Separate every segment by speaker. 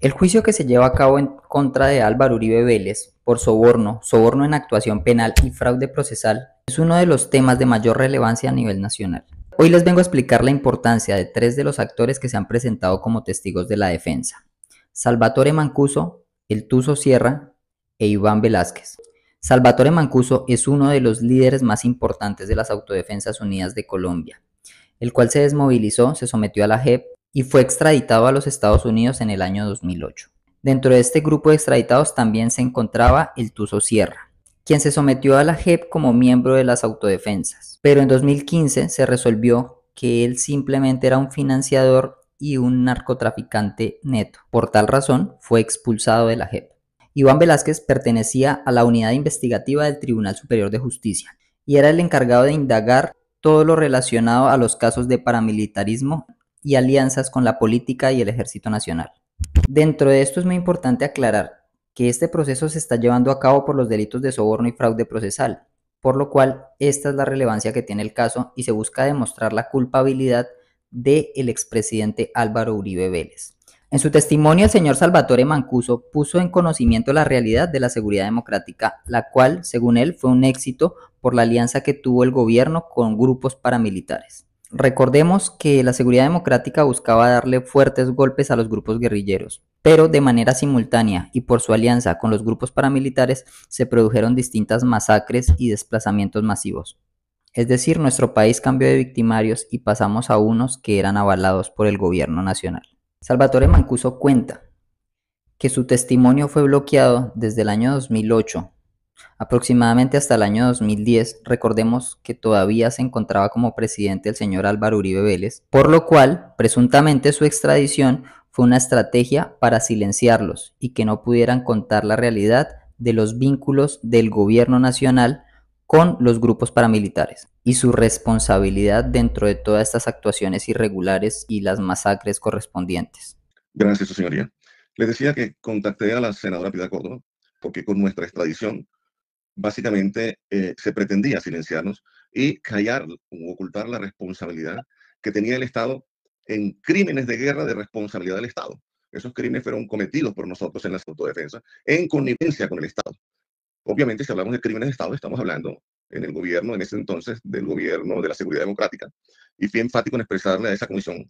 Speaker 1: El juicio que se lleva a cabo en contra de Álvaro Uribe Vélez por soborno, soborno en actuación penal y fraude procesal es uno de los temas de mayor relevancia a nivel nacional. Hoy les vengo a explicar la importancia de tres de los actores que se han presentado como testigos de la defensa: Salvatore Mancuso, el Tuzo Sierra e Iván Velásquez. Salvatore Mancuso es uno de los líderes más importantes de las Autodefensas Unidas de Colombia, el cual se desmovilizó, se sometió a la JEP y fue extraditado a los Estados Unidos en el año 2008. Dentro de este grupo de extraditados también se encontraba el Tuzo Sierra, quien se sometió a la JEP como miembro de las autodefensas, pero en 2015 se resolvió que él simplemente era un financiador y un narcotraficante neto. Por tal razón, fue expulsado de la JEP. Iván Velásquez pertenecía a la unidad investigativa del Tribunal Superior de Justicia y era el encargado de indagar todo lo relacionado a los casos de paramilitarismo y alianzas con la política y el Ejército Nacional. Dentro de esto es muy importante aclarar que este proceso se está llevando a cabo por los delitos de soborno y fraude procesal, por lo cual esta es la relevancia que tiene el caso y se busca demostrar la culpabilidad del expresidente Álvaro Uribe Vélez. En su testimonio, el señor Salvatore Mancuso puso en conocimiento la realidad de la seguridad democrática, la cual, según él, fue un éxito por la alianza que tuvo el gobierno con grupos paramilitares. Recordemos que la seguridad democrática buscaba darle fuertes golpes a los grupos guerrilleros, pero de manera simultánea y por su alianza con los grupos paramilitares se produjeron distintas masacres y desplazamientos masivos. Es decir, nuestro país cambió de victimarios y pasamos a unos que eran avalados por el gobierno nacional. Salvatore Mancuso cuenta que su testimonio fue bloqueado desde el año 2008, aproximadamente hasta el año 2010. Recordemos que todavía se encontraba como presidente el señor Álvaro Uribe Vélez, por lo cual, presuntamente, su extradición fue una estrategia para silenciarlos y que no pudieran contar la realidad de los vínculos del gobierno nacional con los grupos paramilitares y su responsabilidad dentro de todas estas actuaciones irregulares y las masacres correspondientes.
Speaker 2: Gracias, su señoría. Les decía que contacté a la senadora Piedad Córdoba porque con nuestra extradición básicamente se pretendía silenciarnos y callar o ocultar la responsabilidad que tenía el Estado en crímenes de guerra de responsabilidad del Estado. Esos crímenes fueron cometidos por nosotros en la autodefensa en connivencia con el Estado. Obviamente, si hablamos de crímenes de Estado, estamos hablando en el gobierno, en ese entonces, del gobierno de la seguridad democrática. Y fui enfático en expresarle a esa comisión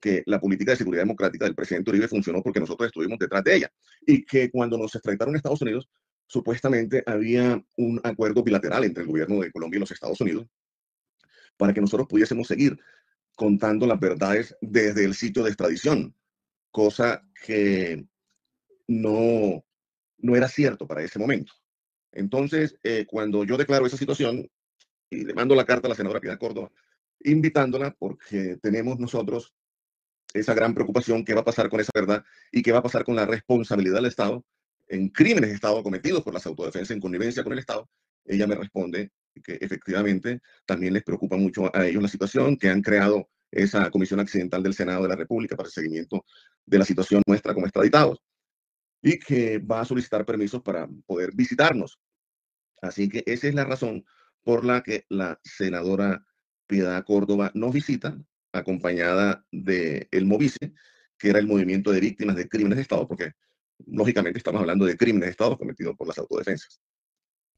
Speaker 2: que la política de seguridad democrática del presidente Uribe funcionó porque nosotros estuvimos detrás de ella. Y que cuando nos extraditaron a Estados Unidos, supuestamente había un acuerdo bilateral entre el gobierno de Colombia y los Estados Unidos para que nosotros pudiésemos seguir contando las verdades desde el sitio de extradición, cosa que no, no era cierto para ese momento. Entonces, cuando yo declaro esa situación y le mando la carta a la senadora Piedad Córdoba, invitándola porque tenemos nosotros esa gran preocupación, qué va a pasar con esa verdad y qué va a pasar con la responsabilidad del Estado en crímenes de Estado cometidos por las autodefensas en connivencia con el Estado. Ella me responde que efectivamente también les preocupa mucho a ellos la situación, que han creado esa comisión accidental del Senado de la República para el seguimiento de la situación nuestra como extraditados y que va a solicitar permisos para poder visitarnos. Así que esa es la razón por la que la senadora Piedad Córdoba nos visita, acompañada de el MOVICE, que era el Movimiento de Víctimas de Crímenes de Estado, porque lógicamente estamos hablando de crímenes de Estado cometidos por las autodefensas.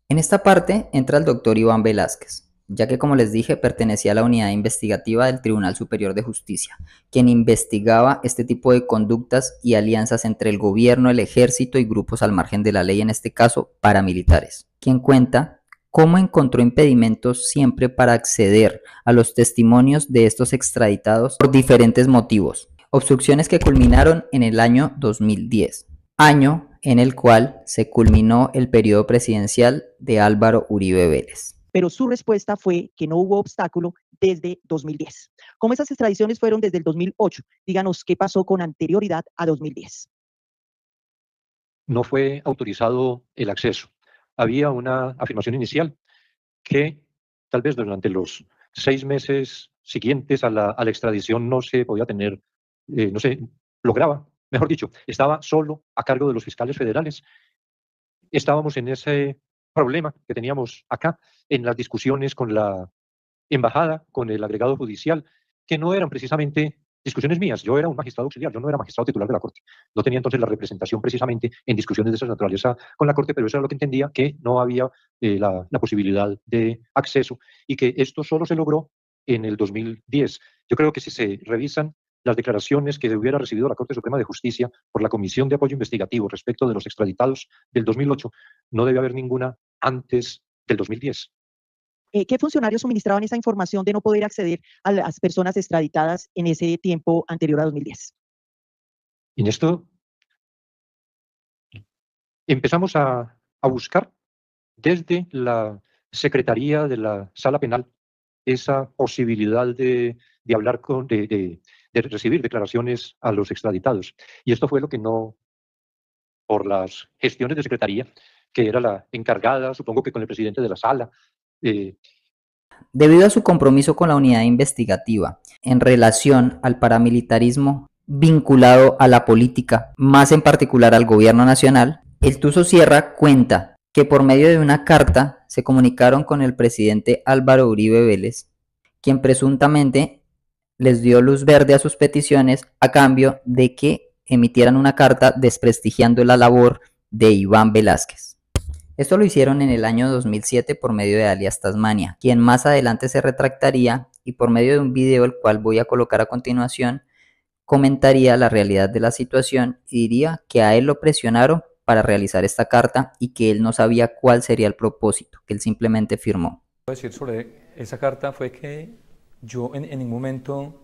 Speaker 1: En esta parte entra el doctor Iván Velásquez, ya que, como les dije, pertenecía a la unidad investigativa del Tribunal Superior de Justicia, quien investigaba este tipo de conductas y alianzas entre el gobierno, el ejército y grupos al margen de la ley, en este caso paramilitares, quien cuenta cómo encontró impedimentos siempre para acceder a los testimonios de estos extraditados por diferentes motivos, obstrucciones que culminaron en el año 2010, año en el cual se culminó el periodo presidencial de Álvaro Uribe Vélez.
Speaker 3: Pero su respuesta fue que no hubo obstáculo desde 2010. Como esas extradiciones fueron desde el 2008, díganos qué pasó con anterioridad a 2010.
Speaker 4: No fue autorizado el acceso. Había una afirmación inicial que tal vez durante los 6 meses siguientes a la extradición no se podía tener, no se lograba, mejor dicho, estaba solo a cargo de los fiscales federales. Estábamos en ese problema que teníamos acá, en las discusiones con la embajada, con el agregado judicial, que no eran precisamente discusiones mías. Yo era un magistrado auxiliar, yo no era magistrado titular de la Corte. No tenía entonces la representación precisamente en discusiones de esa naturaleza con la Corte, pero eso era lo que entendía, que no había la posibilidad de acceso y que esto solo se logró en el 2010. Yo creo que si se revisan las declaraciones que hubiera recibido la Corte Suprema de Justicia por la Comisión de Apoyo Investigativo respecto de los extraditados del 2008, no debe haber ninguna antes del 2010.
Speaker 3: ¿Qué funcionarios suministraban esa información de no poder acceder a las personas extraditadas en ese tiempo anterior a 2010?
Speaker 4: En esto empezamos a buscar desde la Secretaría de la Sala Penal esa posibilidad de hablar de recibir declaraciones a los extraditados. Y esto fue lo que no, por las gestiones de Secretaría, que era la encargada, supongo que con el presidente de la Sala.
Speaker 1: Debido a su compromiso con la unidad investigativa en relación al paramilitarismo vinculado a la política, más en particular al gobierno nacional, el Tuzo Sierra cuenta que por medio de una carta se comunicaron con el presidente Álvaro Uribe Vélez, quien presuntamente les dio luz verde a sus peticiones a cambio de que emitieran una carta desprestigiando la labor de Iván Velásquez. Esto lo hicieron en el año 2007 por medio de alias Tasmania, quien más adelante se retractaría y por medio de un video el cual voy a colocar a continuación, comentaría la realidad de la situación y diría que a él lo presionaron para realizar esta carta y que él no sabía cuál sería el propósito, que él simplemente firmó.
Speaker 5: Lo que puedo decir sobre esa carta fue que yo en ningún momento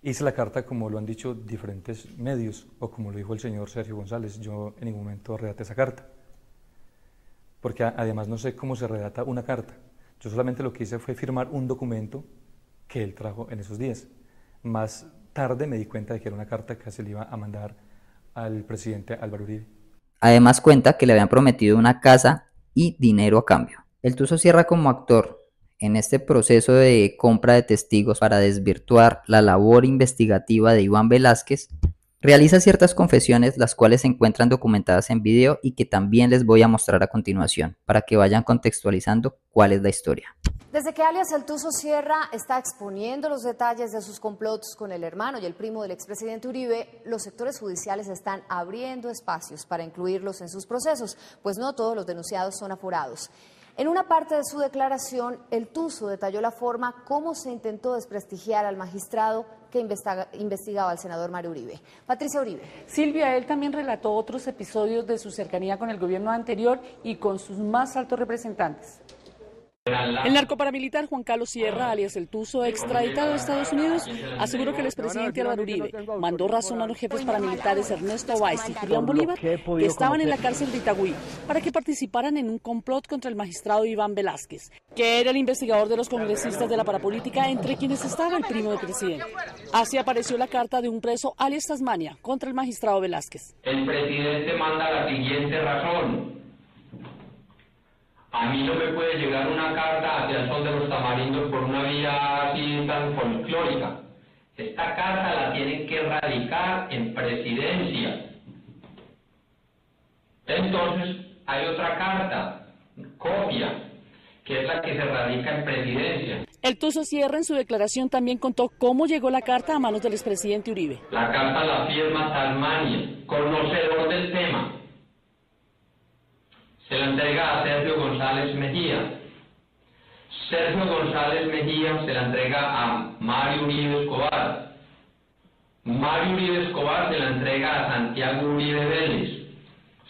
Speaker 5: hice la carta como lo han dicho diferentes medios o como lo dijo el señor Sergio González. Yo en ningún momento redacté esa carta, porque además no sé cómo se redacta una carta. Yo solamente lo que hice fue firmar un documento que él trajo en esos días. Más tarde me di cuenta de que era una carta que se le iba a mandar al presidente Álvaro Uribe.
Speaker 1: Además cuenta que le habían prometido una casa y dinero a cambio. El Tuzo Sierra como actor en este proceso de compra de testigos para desvirtuar la labor investigativa de Iván Velásquez, realiza ciertas confesiones las cuales se encuentran documentadas en video y que también les voy a mostrar a continuación para que vayan contextualizando cuál es la historia.
Speaker 6: Desde que alias El Tuzo Sierra está exponiendo los detalles de sus complots con el hermano y el primo del expresidente Uribe, los sectores judiciales están abriendo espacios para incluirlos en sus procesos, pues no todos los denunciados son aforados. En una parte de su declaración, El Tuzo detalló la forma como se intentó desprestigiar al magistrado que investigaba al senador Mario Uribe. Patricia Uribe.
Speaker 7: Silvia, él también relató otros episodios de su cercanía con el gobierno anterior y con sus más altos representantes. El narcoparamilitar Juan Carlos Sierra, alias El Tuzo, extraditado a Estados Unidos, aseguró que el expresidente Álvaro Uribe mandó razón a los jefes paramilitares Ernesto Báez y Julián Bolívar, que estaban en la cárcel de Itagüí, para que participaran en un complot contra el magistrado Iván Velásquez, que era el investigador de los congresistas de la parapolítica, entre quienes estaba el primo del presidente. Así apareció la carta de un preso, alias Tasmania, contra el magistrado Velásquez.
Speaker 8: El presidente manda la siguiente razón. A mí no me puede llegar una carta hacia el Sol de los Tamarindos por una vía así tan folclórica. Esta carta la tienen que radicar en presidencia. Entonces, hay otra carta, copia, que es la que se radica en presidencia.
Speaker 7: El Tuzo Sierra en su declaración también contó cómo llegó la carta a manos del expresidente Uribe.
Speaker 8: La carta la firma Tasmania, conocedor del tema. Se la entrega a Sergio González Mejía. Sergio González Mejía se la entrega a Mario Uribe Escobar. Mario Uribe Escobar se la entrega a Santiago Uribe Vélez.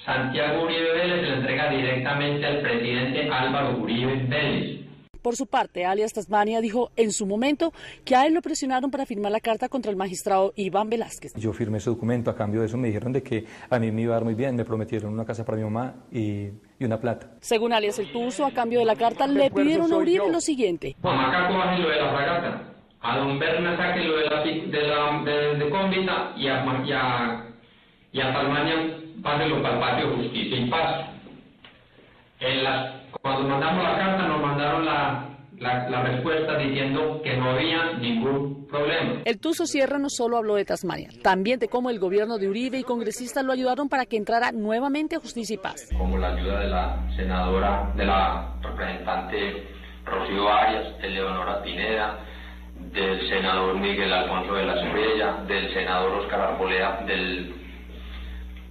Speaker 8: Santiago Uribe Vélez se la entrega directamente al presidente Álvaro Uribe Vélez.
Speaker 7: Por su parte, alias Tasmania dijo en su momento que a él lo presionaron para firmar la carta contra el magistrado Iván Velásquez.
Speaker 5: Yo firmé ese documento, a cambio de eso me dijeron de que a mí me iba a dar muy bien, me prometieron una casa para mi mamá y una plata.
Speaker 7: Según alias El Tuzo, a cambio de la carta le pidieron a Uribe lo siguiente.
Speaker 8: A Macaco bajen lo de la fragata, a Don Berna saquen lo de Cómbita y a Tasmania pásenlo para el patio de Justicia y Paz. Cuando mandamos la carta nos mandaron la respuesta diciendo que no había ningún problema.
Speaker 7: El Tuzo Sierra no solo habló de Tasmania, también de cómo el gobierno de Uribe y congresistas lo ayudaron para que entrara nuevamente a Justicia y Paz.
Speaker 8: Como la ayuda de la senadora, de la representante Rocío Arias, de Leonora Pineda, del senador Miguel Alfonso de la Espriella, del senador Oscar Arboleda, del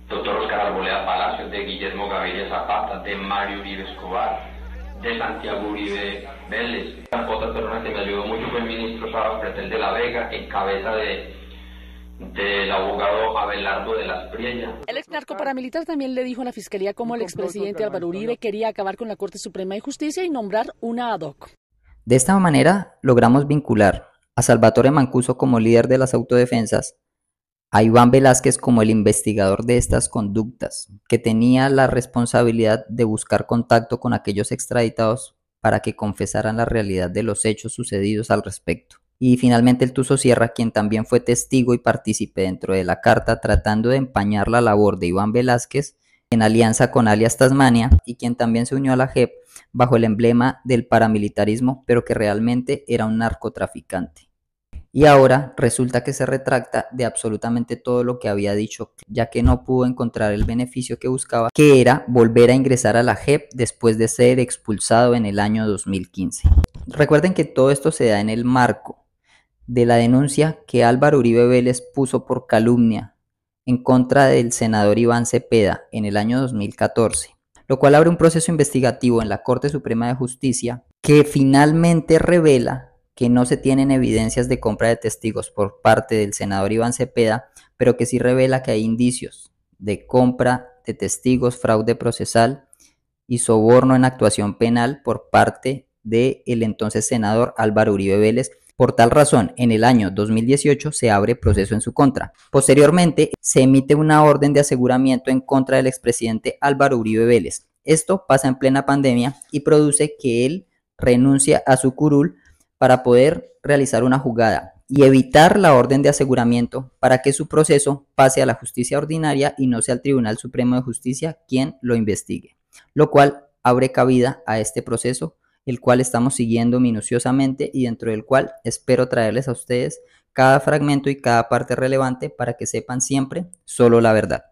Speaker 8: doctor Oscar Arboleda Palacios, de Guillermo Gaviria Zapata, de Mario Uribe Escobar, de Santiago Uribe Vélez. Otra persona que me ayudó mucho fue el ministro Sara Pretel de la Vega, en cabeza del abogado Abelardo de la Espriella.
Speaker 7: El ex narcoparamilitar también le dijo a la fiscalía cómo el expresidente Álvaro Uribe quería acabar con la Corte Suprema de Justicia y nombrar una ad hoc.
Speaker 1: De esta manera logramos vincular a Salvatore Mancuso como líder de las autodefensas, a Iván Velázquez como el investigador de estas conductas, que tenía la responsabilidad de buscar contacto con aquellos extraditados para que confesaran la realidad de los hechos sucedidos al respecto. Y finalmente el Tuzo Sierra, quien también fue testigo y partícipe dentro de la carta tratando de empañar la labor de Iván Velázquez en alianza con alias Tasmania, y quien también se unió a la JEP bajo el emblema del paramilitarismo, pero que realmente era un narcotraficante. Y ahora resulta que se retracta de absolutamente todo lo que había dicho, ya que no pudo encontrar el beneficio que buscaba, que era volver a ingresar a la JEP después de ser expulsado en el año 2015. Recuerden que todo esto se da en el marco de la denuncia que Álvaro Uribe Vélez puso por calumnia en contra del senador Iván Cepeda en el año 2014, lo cual abre un proceso investigativo en la Corte Suprema de Justicia que finalmente revela que no se tienen evidencias de compra de testigos por parte del senador Iván Cepeda, pero que sí revela que hay indicios de compra de testigos, fraude procesal y soborno en actuación penal por parte del entonces senador Álvaro Uribe Vélez. Por tal razón, en el año 2018 se abre proceso en su contra. Posteriormente, se emite una orden de aseguramiento en contra del expresidente Álvaro Uribe Vélez. Esto pasa en plena pandemia y produce que él renuncia a su curul para poder realizar una jugada y evitar la orden de aseguramiento para que su proceso pase a la justicia ordinaria y no sea el Tribunal Supremo de Justicia quien lo investigue, lo cual abre cabida a este proceso, el cual estamos siguiendo minuciosamente y dentro del cual espero traerles a ustedes cada fragmento y cada parte relevante para que sepan siempre solo la verdad.